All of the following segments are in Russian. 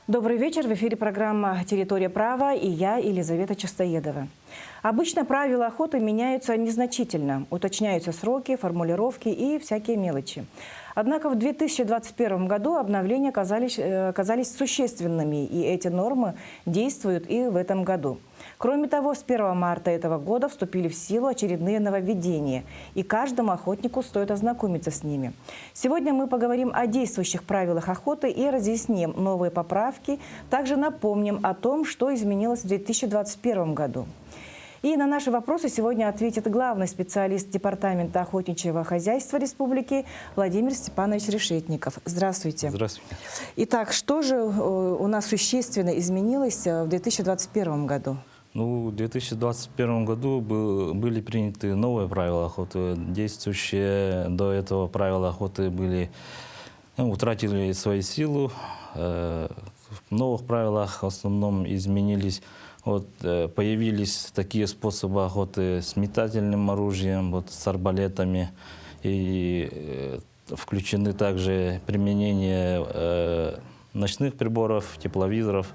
Добрый вечер. В эфире программа «Территория права» и я, Елизавета Чистоедова. Обычно правила охоты меняются незначительно. Уточняются сроки, формулировки и всякие мелочи. Однако в 2021 году обновления оказались существенными, и эти нормы действуют и в этом году. Кроме того, с 1 марта этого года вступили в силу очередные нововведения, и каждому охотнику стоит ознакомиться с ними. Сегодня мы поговорим о действующих правилах охоты и разъясним новые поправки. Также напомним о том, что изменилось в 2021 году. И на наши вопросы сегодня ответит главный специалист Департамента охотничьего хозяйства Республики Владимир Степанович Решетников. Здравствуйте. Здравствуйте. Итак, что же у нас существенно изменилось в 2021 году? В 2021 году были приняты новые правила охоты. Действующие до этого правила охоты утратили свою силу. В новых правилах в основном изменились. Появились такие способы охоты с метательным оружием, с арбалетами. И включены также применение ночных приборов, тепловизоров.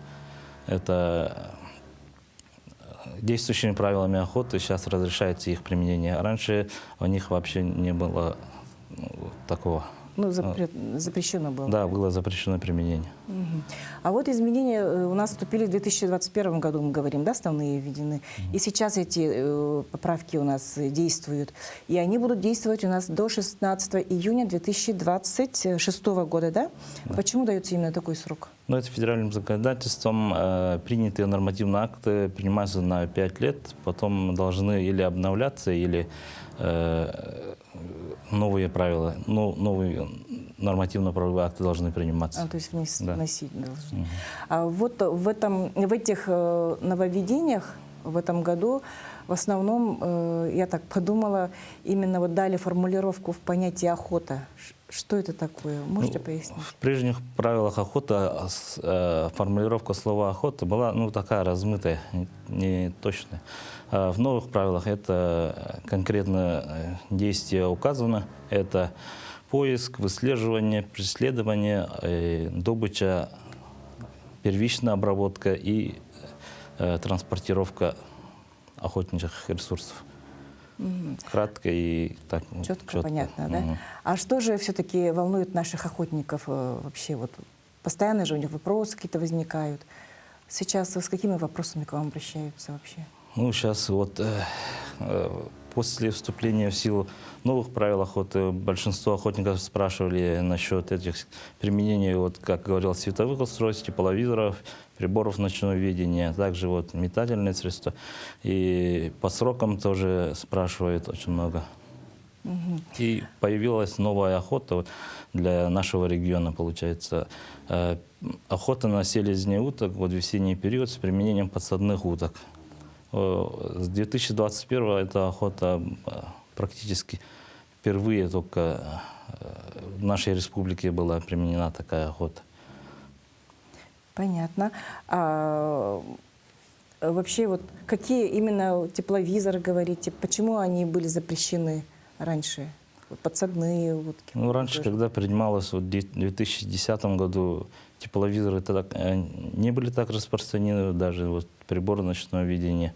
Это действующими правилами охоты сейчас разрешается их применение. Раньше у них вообще не было такого. Запрещено было. Да, было запрещено применение. Угу. А вот изменения у нас вступили в 2021 году, мы говорим, да, основные введены. И сейчас эти поправки у нас действуют. И они будут действовать у нас до 16 июня 2026 года, да? Да. Почему дается именно такой срок? Это федеральным законодательством принятые нормативные акты принимаются на 5 лет, потом должны или обновляться, или новые правила, новые нормативно-правовые акты должны приниматься. То есть вносить должны. А вот в этих нововведениях в этом году в основном, я так подумала, именно дали формулировку в понятии охота. Что это такое? Можете пояснить? В прежних правилах охоты формулировка слова охота была такая размытая, не точная. А в новых правилах это конкретно действие указано. Это поиск, выслеживание, преследование, добыча, первичная обработка и транспортировка охотничьих ресурсов. Кратко и так. Четко, понятно, да? А что же все-таки волнует наших охотников вообще? Постоянно же у них вопросы какие-то возникают. Сейчас с какими вопросами к вам обращаются вообще? Сейчас после вступления в силу новых правил охоты большинство охотников спрашивали насчет этих применений, как говорил, световых устройств, тепловизоров, приборов ночного видения, также метательные средства. И по срокам тоже спрашивают очень много. И появилась новая охота для нашего региона, получается. Охота на селезни уток в весенний период с применением подсадных уток. С 2021 эта охота практически впервые только в нашей республике была применена такая охота. Понятно. А вообще, какие именно тепловизоры, говорите, почему они были запрещены раньше? Подсадные утки? Раньше, когда принималось в 2010 году, тепловизоры не были так распространены, даже приборы ночного видения.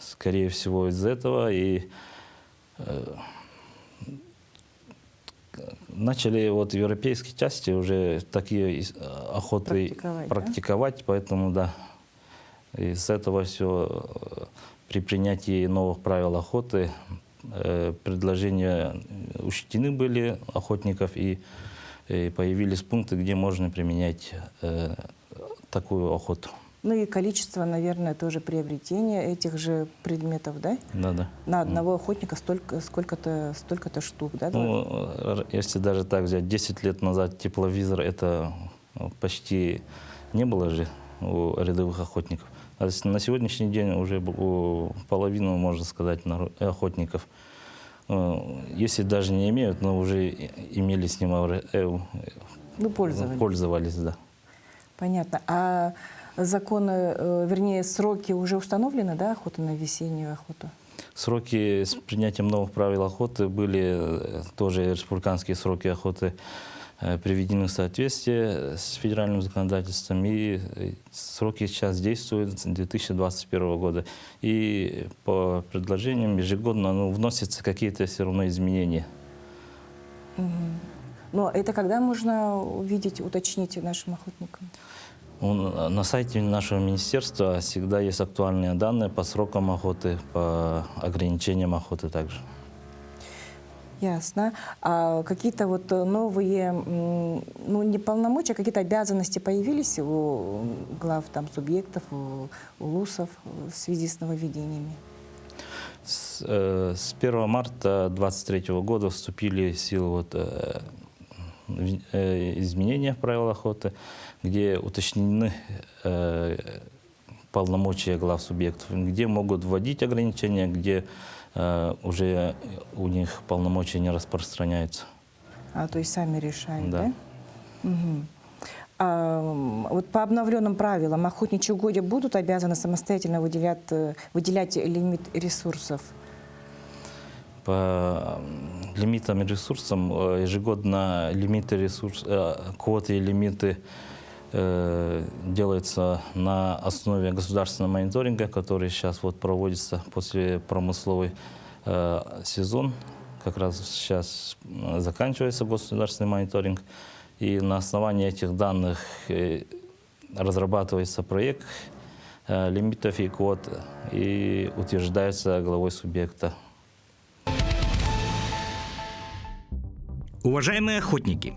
Скорее всего, из-за этого и начали в европейской части уже такие охоты практиковать, да? Поэтому, да, из этого все при принятии новых правил охоты предложения учтены были охотников, и появились пункты, где можно применять такую охоту. И количество, наверное, тоже приобретения этих же предметов, да? Да. На одного охотника столько-то штук, да? Если даже так взять, 10 лет назад тепловизор это почти не было же у рядовых охотников. А на сегодняшний день уже половину, можно сказать, охотников, если даже не имеют, но уже имели с ним, пользовались, да. Понятно. А законы, вернее, сроки уже установлены, да, охоты на весеннюю охоту? Сроки с принятием новых правил охоты были тоже республиканские сроки охоты приведены в соответствие с федеральным законодательством, и сроки сейчас действуют с 2021 года. И по предложениям ежегодно вносятся какие-то все равно изменения. Но это когда можно увидеть, уточнить нашим охотникам? На сайте нашего министерства всегда есть актуальные данные по срокам охоты, по ограничениям охоты также. Ясно. А какие-то вот новые, ну, не полномочия, какие-то обязанности появились у глав там, субъектов, у ЛУСов в связи с нововведениями? С 1 марта 2023 года вступили в силу изменения в правила охоты, где уточнены полномочия глав субъектов, где могут вводить ограничения, где уже у них полномочия не распространяются. То есть сами решают, Да. да? Угу. Вот по обновленным правилам охотничьи угодья будут обязаны самостоятельно выделять лимит ресурсов? По лимитам и ресурсам ежегодно квоты и лимиты делаются на основе государственного мониторинга, который сейчас вот проводится после промысловый сезон. Как раз сейчас заканчивается государственный мониторинг. И на основании этих данных разрабатывается проект лимитов и квот и утверждается главой субъекта. Уважаемые охотники,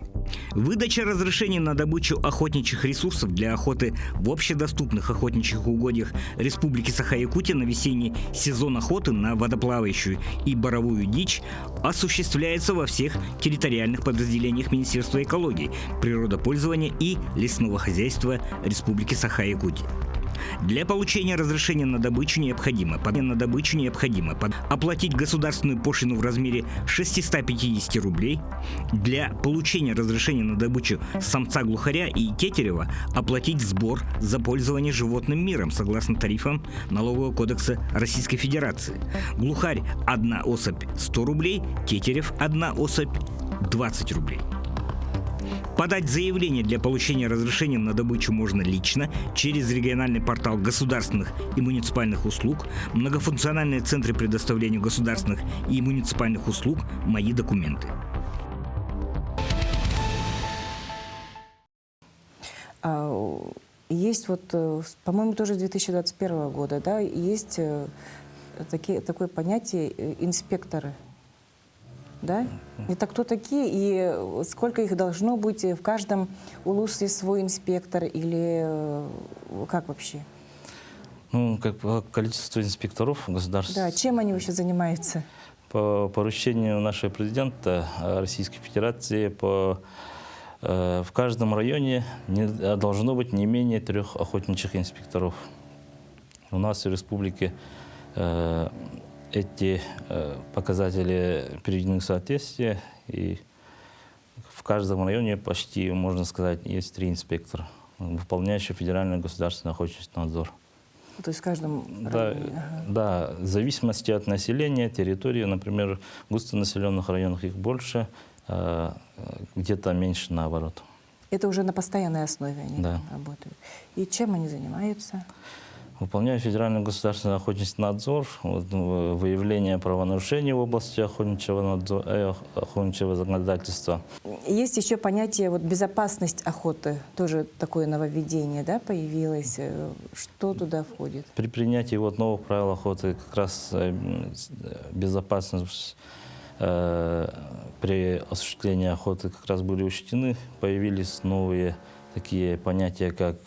выдача разрешений на добычу охотничьих ресурсов для охоты в общедоступных охотничьих угодьях Республики Саха-Якутия на весенний сезон охоты на водоплавающую и боровую дичь осуществляется во всех территориальных подразделениях Министерства экологии, природопользования и лесного хозяйства Республики Саха-Якутия. Для получения разрешения на добычу необходимо оплатить государственную пошлину в размере 650 рублей. Для получения разрешения на добычу самца-глухаря и тетерева оплатить сбор за пользование животным миром согласно тарифам Налогового кодекса Российской Федерации. Глухарь – 1 особь 100 рублей, тетерев – 1 особь 20 рублей. Подать заявление для получения разрешения на добычу можно лично через региональный портал государственных и муниципальных услуг, многофункциональные центры предоставления государственных и муниципальных услуг «Мои документы». Есть вот, по-моему, тоже с 2021 года, да, есть такое понятие инспекторы. Да? Это кто такие и сколько их должно быть? В каждом улусе свой инспектор или как вообще? Ну, как по количеству инспекторов государств. Да, чем они вообще занимаются? По поручению нашего президента Российской Федерации в каждом районе должно быть не менее 3 охотничьих инспекторов. У нас в республике эти показатели приведены в соответствие, и в каждом районе почти, можно сказать, есть 3 инспектора, выполняющие федеральный государственный охотничий надзор. То есть в каждом Да, районе? Ага. Да, в зависимости от населения, территории, например, в густонаселенных районах их больше, где-то меньше наоборот. Это уже на постоянной основе они Да. работают. И чем они занимаются? Выполняю федеральный государственный охотничий надзор, выявление правонарушений в области охотничьего законодательства. Есть еще понятие вот, безопасность охоты, тоже такое нововведение, да, появилось. Что туда входит? При принятии новых правил охоты как раз безопасность при осуществлении охоты как раз были учтены. Появились новые такие понятия, как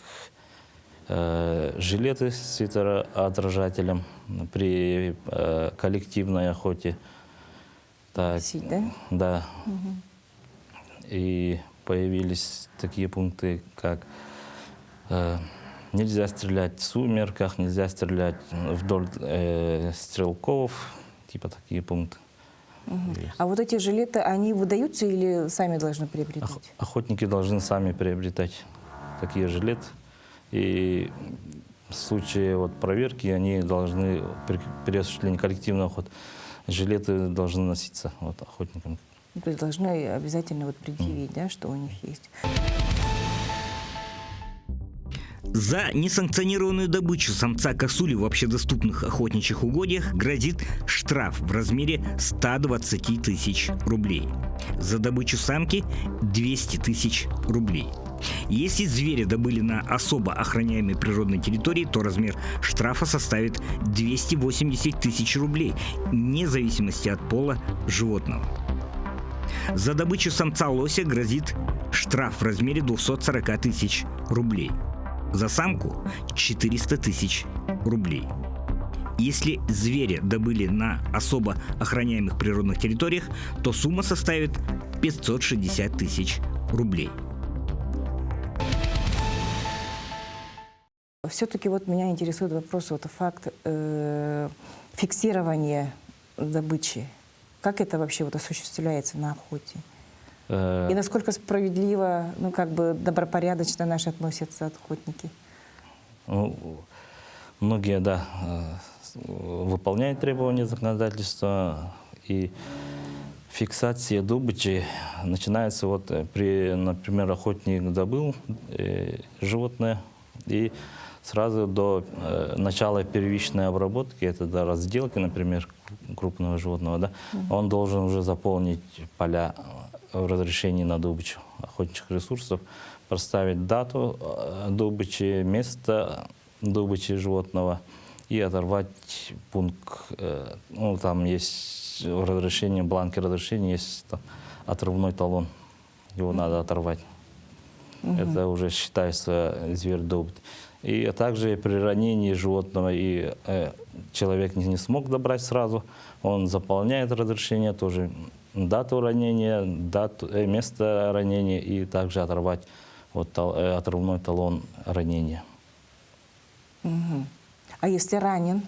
жилеты с светоотражателем при коллективной охоте. Так, Носить, да? Да. Угу. И появились такие пункты, как нельзя стрелять в сумерках, нельзя стрелять вдоль стрелков, типа такие пункты. Угу. А вот эти жилеты, они выдаются или сами должны приобретать? Охотники должны сами приобретать такие жилеты. И в случае проверки они должны при осуществлении коллективного охоты жилеты должны носиться охотникам. Ну, то есть должны обязательно вот предъявить, да, что у них есть. За несанкционированную добычу самца косули в общедоступных охотничьих угодьях грозит штраф в размере 120 тысяч рублей. За добычу самки – 200 тысяч рублей. Если зверя добыли на особо охраняемой природной территории, то размер штрафа составит 280 тысяч рублей, вне зависимости от пола животного. За добычу самца лося грозит штраф в размере 240 тысяч рублей. За самку – 400 тысяч рублей. Если зверя добыли на особо охраняемых природных территориях, то сумма составит 560 тысяч рублей. Все-таки вот меня интересует вопрос, вот факт фиксирования добычи. Как это вообще вот осуществляется на охоте? И насколько справедливо, ну как бы добропорядочно наши относятся охотники? Ну, многие, да, выполняют требования законодательства, и фиксация добычи начинается вот при, например, охотник добыл животное, и сразу до начала первичной обработки, это до разделки, например, крупного животного, да, он должен уже заполнить поля в разрешении на добычу охотничьих ресурсов, проставить дату добычи, место добычи животного и оторвать пункт. Ну, там есть в разрешении, в бланке разрешения есть там отрывной талон, его надо оторвать. Это уже считается зверь добыт. И также при ранении животного и человек не смог добрать сразу, он заполняет разрешение, тоже дату ранения, место ранения и также оторвать вот, отрывной талон ранения. А если ранен,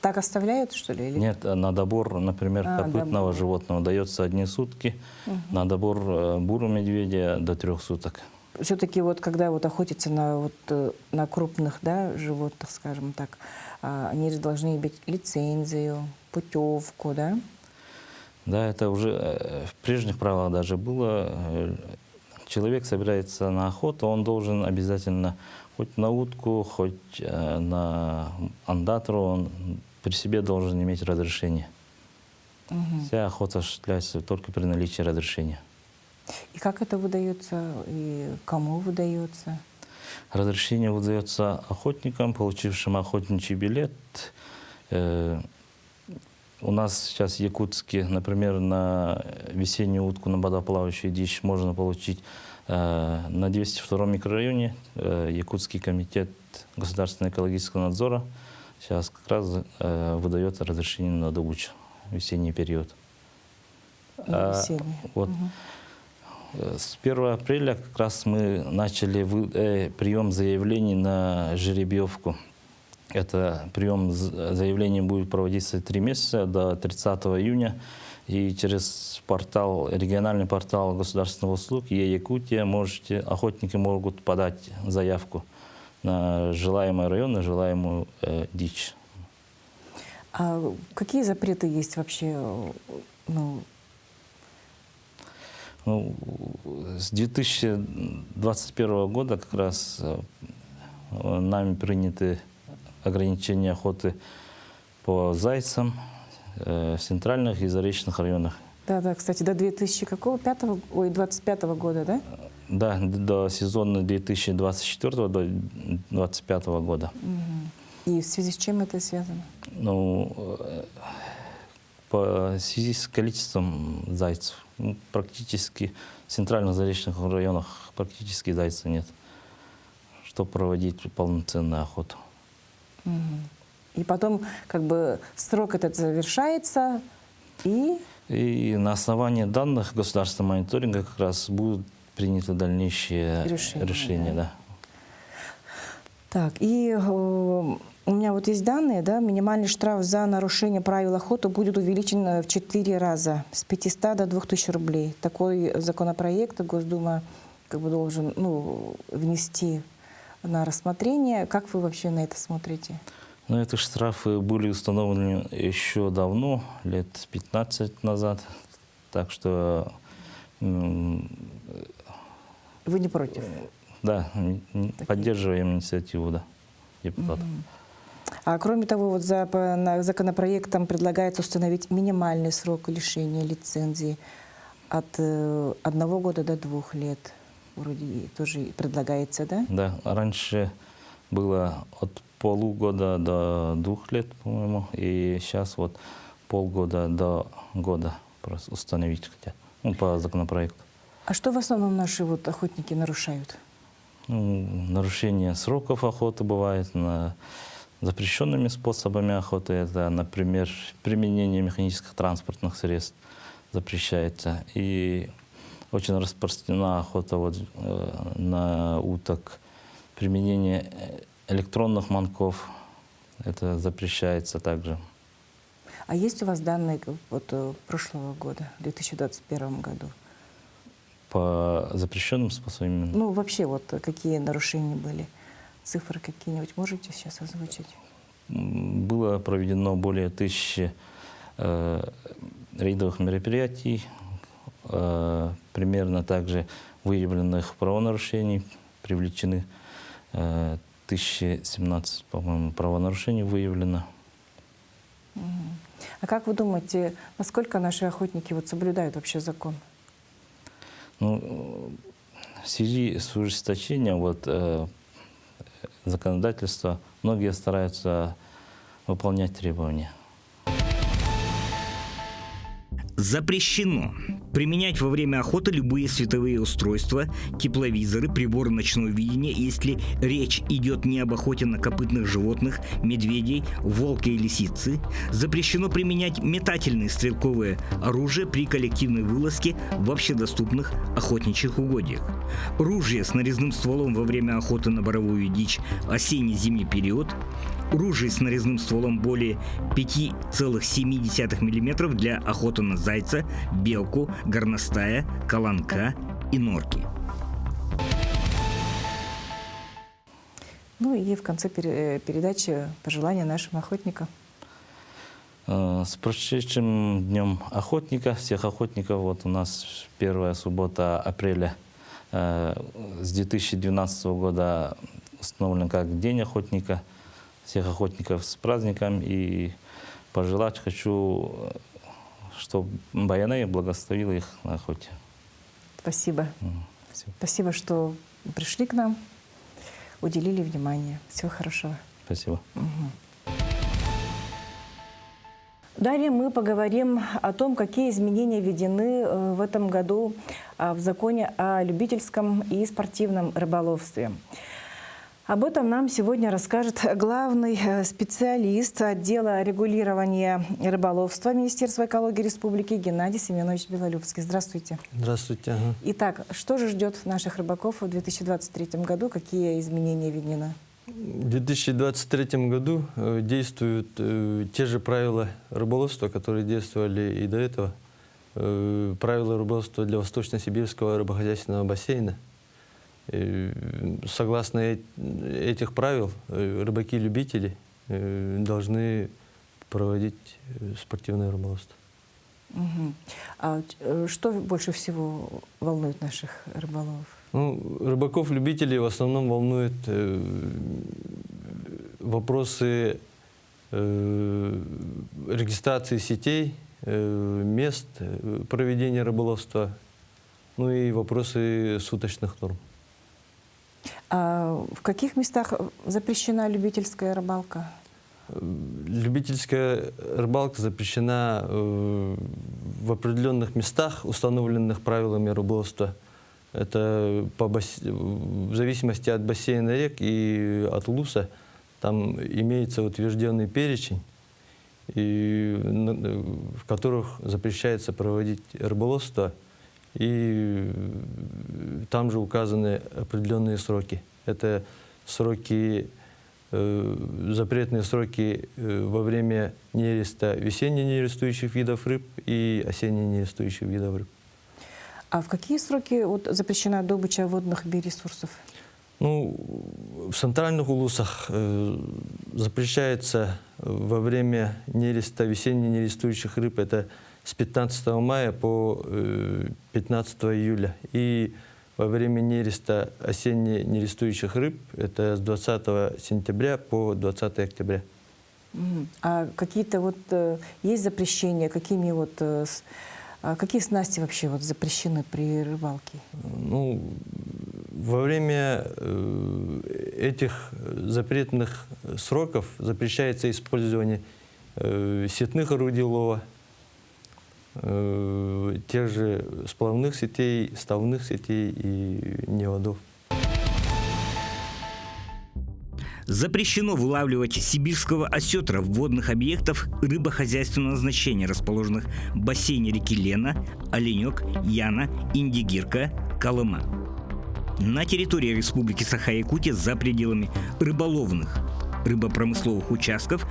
так оставляют, что ли? Или... Нет, на добор, например, копытного добор. животного дается 1 сутки, на добор бурого медведя до 3 суток. Все-таки вот когда вот охотятся на крупных, да, животных, скажем так, они же должны иметь лицензию, путевку, да? Да, это уже в прежних правилах даже было. Человек собирается на охоту, он должен обязательно хоть на утку, хоть на андатру, он при себе должен иметь разрешение. Вся охота осуществляется только при наличии разрешения. И как это выдается, и кому выдается? Разрешение выдается охотникам, получившим охотничий билет. У нас сейчас в Якутске, например, на весеннюю утку, на водоплавающую дичь можно получить на 202-м микрорайоне. Якутский комитет государственного экологического надзора сейчас как раз выдает разрешение на добычу в весенний период. Вот. С 1 апреля как раз мы начали прием заявлений на жеребьевку. Это прием заявлений будет проводиться 3 месяца до 30 июня. И через портал, региональный портал государственных услуг Е-Якутия охотники могут подать заявку на желаемый район, на желаемую дичь. А какие запреты есть вообще? С 2021 года как раз нами приняты ограничения охоты по зайцам в центральных и заречных районах. Да, кстати, до 2025 года, да? Да, до сезона 2024 до 2025 года. И в связи с чем это связано? Ну, в связи с количеством зайцев. Практически в центральных заречных районах практически зайцев нет, чтобы проводить полноценную охоту. И потом как бы срок этот завершается, и на основании данных государственного мониторинга как раз будут приняты дальнейшие решения. Да. Так, и у меня вот есть данные, да, минимальный штраф за нарушение правил охоты будет увеличен в 4 раза, с 500 до 2000 рублей. Такой законопроект Госдума как бы должен внести на рассмотрение. Как вы вообще на это смотрите? Ну, эти штрафы были установлены еще давно, лет 15 назад. Так что М, Вы не против? Да, поддерживаем инициативу, да, депутатов. А кроме того, вот законопроектом предлагается установить минимальный срок лишения лицензии от 1 года до 2 лет. Вроде тоже предлагается, да? Да, раньше было от полугода до 2 лет, по-моему, и сейчас вот полгода до года просто установить хотят, ну, по законопроекту. А что в основном наши вот охотники нарушают? Ну, нарушение сроков охоты бывает, запрещенными способами охоты. Это, например, применение механических транспортных средств запрещается. И очень распространена охота вот, на уток. Применение электронных манков, это запрещается также. А есть у вас данные вот прошлого года, в 2021 году? По запрещенным способам? Ну, вообще, вот какие нарушения были? Цифры какие-нибудь можете сейчас озвучить? Было проведено более 1000 рейдовых мероприятий, примерно также выявленных правонарушений, привлечены 1017, по-моему, правонарушений выявлено. А как вы думаете, насколько наши охотники вот соблюдают вообще закон? Ну, в связи с ужесточением вот, законодательства многие стараются выполнять требования. Запрещено применять во время охоты любые световые устройства, тепловизоры, приборы ночного видения, если речь идет не об охоте на копытных животных, медведей, волка и лисицы. Запрещено применять метательные стрелковые оружия при коллективной вылазке в общедоступных охотничьих угодьях. Ружья с нарезным стволом во время охоты на боровую дичь осенне-зимний период. Ружья с нарезным стволом более 5,7 мм для охоты на зайца, белку, горностая, колонка и норки. Ну и в конце передачи пожелания нашим охотникам. С прошедшим днем охотника, всех охотников, вот у нас первая суббота апреля с 2012 года установлен как День охотника. Всех охотников с праздником, и пожелать хочу, чтобы Баянай благословил их на охоте. Спасибо. Спасибо. Спасибо, что пришли к нам, уделили внимание. Всего хорошего. Спасибо. Далее мы поговорим о том, какие изменения введены в этом году в законе о любительском и спортивном рыболовстве. Об этом нам сегодня расскажет главный специалист отдела регулирования рыболовства Министерства экологии Республики Геннадий Семенович Белолюбский. Здравствуйте. Здравствуйте. Ага. Итак, что же ждет наших рыбаков в 2023 году? Какие изменения введены? В 2023 году действуют те же правила рыболовства, которые действовали и до этого. Правила рыболовства для Восточно-Сибирского рыбохозяйственного бассейна. Согласно этих правил, рыбаки-любители должны проводить спортивное рыболовство. Угу. А что больше всего волнует наших рыболовов? Ну, рыбаков-любителей в основном волнуют вопросы регистрации сетей, мест проведения рыболовства, ну и вопросы суточных норм. А в каких местах запрещена любительская рыбалка? Любительская рыбалка запрещена в определенных местах, установленных правилами рыболовства. Это в зависимости от бассейна рек и от УЛУСа. Там имеется утвержденный перечень, в которых запрещается проводить рыболовство. И там же указаны определенные сроки. Это сроки, запретные сроки во время нереста весенне-нерестующих видов рыб и осенне-нерестующих видов рыб. А в какие сроки запрещена добыча водных биоресурсов? Ну, в центральных улусах запрещается во время нереста весенне-нерестующих рыб, это с 15 мая по 15 июля. И во время нереста осенне-нерестующих рыб, это с 20 сентября по 20 октября. А какие-то вот есть запрещения, какие снасти вообще вот запрещены при рыбалке? Ну, во время этих запретных сроков запрещается использование сетных орудий лова, тех же сплавных сетей, ставных сетей и неводов. Запрещено вылавливать сибирского осетра в водных объектах рыбохозяйственного значения, расположенных в бассейне реки Лена, Оленек, Яна, Индигирка, Колыма. На территории Республики Саха-Якутия за пределами рыболовных, рыбопромысловых участков,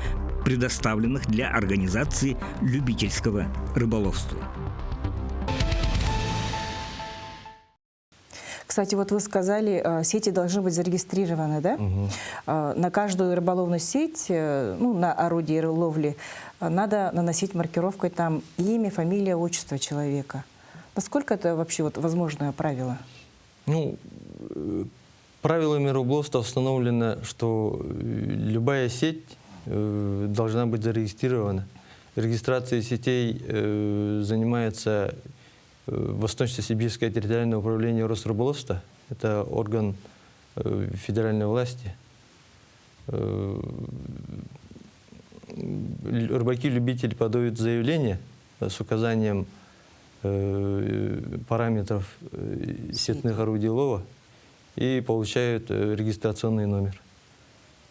предоставленных для организации любительского рыболовства. Кстати, вот вы сказали, сети должны быть зарегистрированы, да? На каждую рыболовную сеть, ну, на орудие ловли, надо наносить маркировкой там имя, фамилия, отчество человека. Насколько это вообще вот возможное правило? Ну, правилами рыболовства установлено, что любая сеть должна быть зарегистрирована. Регистрацией сетей занимается Восточно-Сибирское территориальное управление Росрыболовства. Это орган федеральной власти. Рыбаки-любители подают заявление с указанием параметров сетных орудий лова и получают регистрационный номер.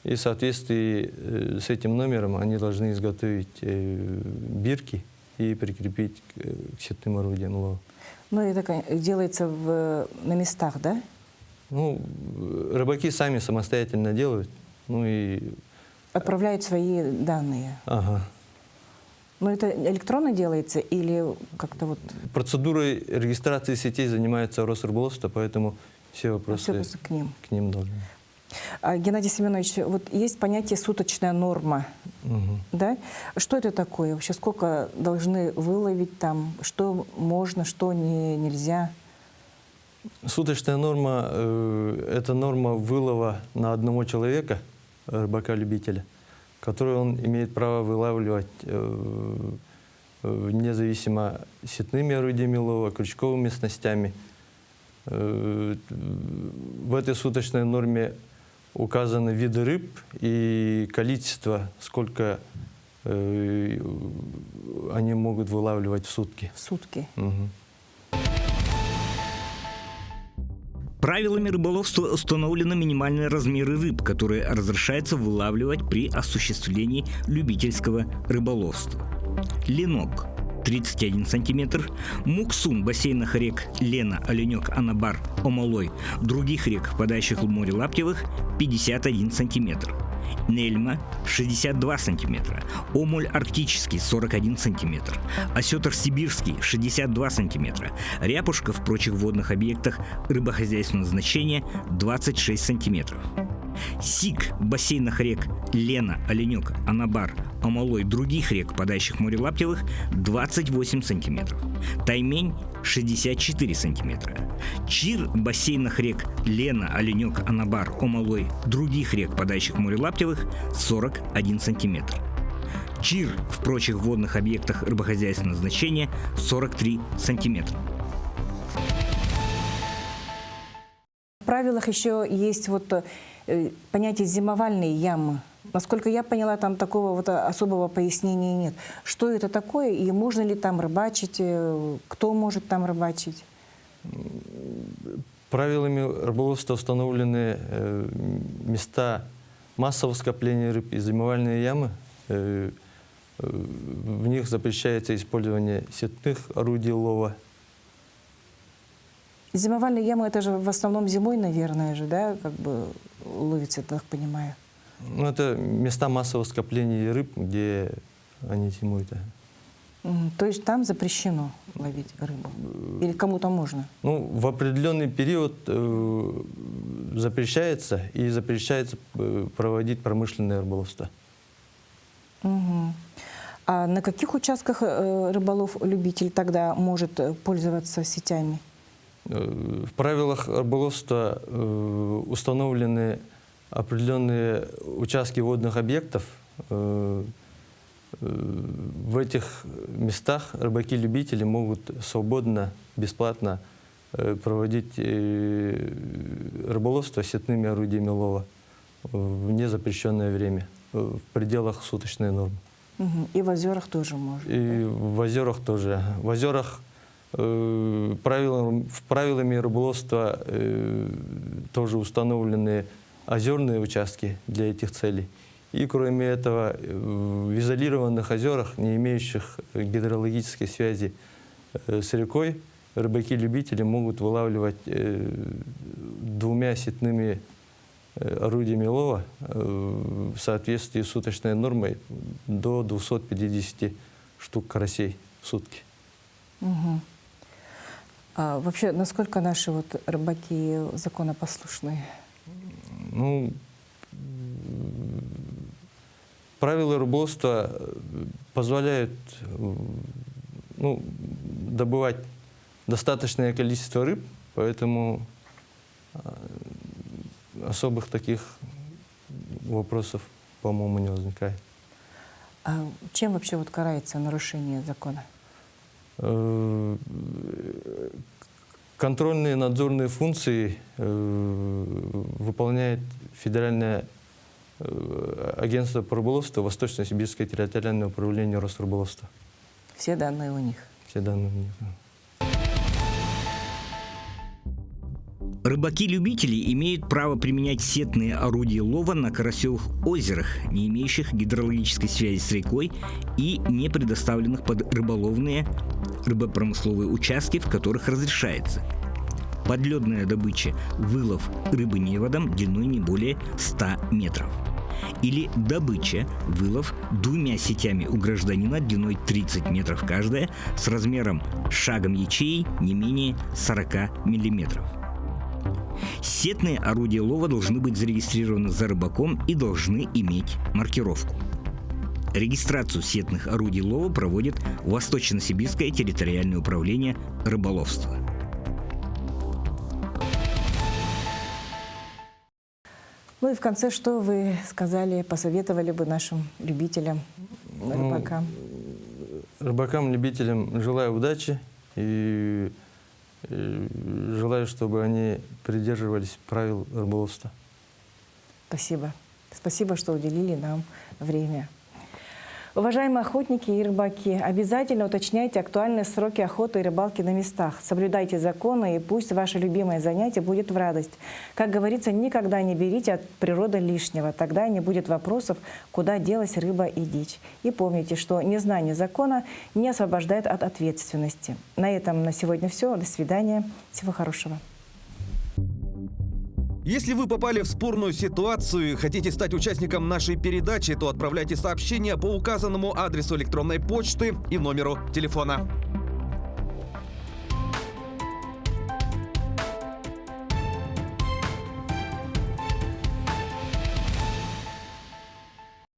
И в соответствии с этим номером они должны изготовить бирки и прикрепить к сетным орудиям лова. Ну, это делается на местах, да? Ну, рыбаки сами самостоятельно делают. Ну и... Отправляют свои данные. Ага. Но это электронно делается или как-то вот... Процедурой регистрации сетей занимается Росрыболовство, поэтому все вопросы к ним. должны. Геннадий Семенович, вот есть понятие суточная норма, да? Что это такое? Вообще сколько должны выловить там? Что можно, что нельзя? Суточная норма это норма вылова на одного человека, рыбака-любителя, который он имеет право вылавливать независимо сетными орудиями лова, крючковыми снастями. В этой суточной норме указаны виды рыб и количество, сколько они могут вылавливать в сутки. В сутки. Правилами рыболовства установлены минимальные размеры рыб, которые разрешается вылавливать при осуществлении любительского рыболовства. Ленок – 31 сантиметр, муксун бассейнах рек Лена, Оленек, Анабар, Омолой, других рек, впадающих в море Лаптевых – 51 сантиметр. Нельма – 62 сантиметра, омуль арктический – 41 сантиметр, осетр сибирский – 62 сантиметра, ряпушка в прочих водных объектах рыбохозяйственного значения – 26 сантиметров. Сик в бассейнах рек Лена, Оленек, Анабар, Омолой, других рек, впадающих в море Лаптевых – 28 сантиметров. Таймень – 64 сантиметра. Чир в бассейнах рек Лена, Оленек, Анабар, Омолой, других рек, впадающих в море Лаптевых – 41 сантиметр. Чир в прочих водных объектах рыбохозяйственного значения – 43 сантиметра. В правилах еще есть вот понятие зимовальные ямы. Насколько я поняла, там такого вот особого пояснения нет. Что это такое и можно ли там рыбачить, кто может там рыбачить? Правилами рыболовства установлены места массового скопления рыб и зимовальные ямы. В них запрещается использование сетных орудий лова. Зимовальные ямы, это же в основном зимой, наверное же, да, как бы ловится, я так понимаю. Ну, это места массового скопления рыб, где они зимуют. То есть там запрещено ловить рыбу? Или кому-то можно? Ну, в определенный период запрещается, и запрещается проводить промышленное рыболовство. А А на каких участках рыболов-любитель тогда может пользоваться сетями? В правилах рыболовства установлены определенные участки водных объектов. В этих местах рыбаки-любители могут свободно, бесплатно проводить рыболовство сетными орудиями лова в незапрещенное время, в пределах суточной нормы. И в озерах тоже можно? И в озерах тоже. В озерах правилами рыболовства тоже установлены озерные участки для этих целей. И кроме этого, в изолированных озерах, не имеющих гидрологической связи с рекой, рыбаки-любители могут вылавливать двумя сетными орудиями лова в соответствии с суточной нормой до 250 штук карасей в сутки. Угу. А вообще, насколько наши рыбаки законопослушные? Ну, правила рыболовства позволяют добывать достаточное количество рыб, поэтому особых таких вопросов, по-моему, не возникает. А чем вообще карается нарушение закона? Контрольные надзорные функции выполняет Федеральное агентство по рыболовству, Восточно-Сибирское территориальное управление Росрыболовства. Все данные у них? Все данные у них. Рыбаки-любители имеют право применять сетные орудия лова на карасевых озерах, не имеющих гидрологической связи с рекой и не предоставленных под рыболовные рыбопромысловые участки, в которых разрешается подледная добыча, вылов рыбы неводом длиной не более 100 метров. Или добыча, вылов двумя сетями у гражданина длиной 30 метров каждая с размером шагом ячеи не менее 40 миллиметров. Сетные орудия лова должны быть зарегистрированы за рыбаком и должны иметь маркировку. Регистрацию сетных орудий лова проводит Восточно-Сибирское территориальное управление рыболовства. Ну и в конце, что вы сказали, посоветовали бы нашим любителям, рыбакам? Рыбакам-любителям желаю удачи и желаю, чтобы они придерживались правил рыболовства. Спасибо. Спасибо, что уделили нам время. Уважаемые охотники и рыбаки, обязательно уточняйте актуальные сроки охоты и рыбалки на местах. Соблюдайте законы, и пусть ваше любимое занятие будет в радость. Как говорится, никогда не берите от природы лишнего. Тогда не будет вопросов, куда делась рыба и дичь. И помните, что незнание закона не освобождает от ответственности. На этом на сегодня все. До свидания. Всего хорошего. Если вы попали в спорную ситуацию и хотите стать участником нашей передачи, то отправляйте сообщение по указанному адресу электронной почты и номеру телефона.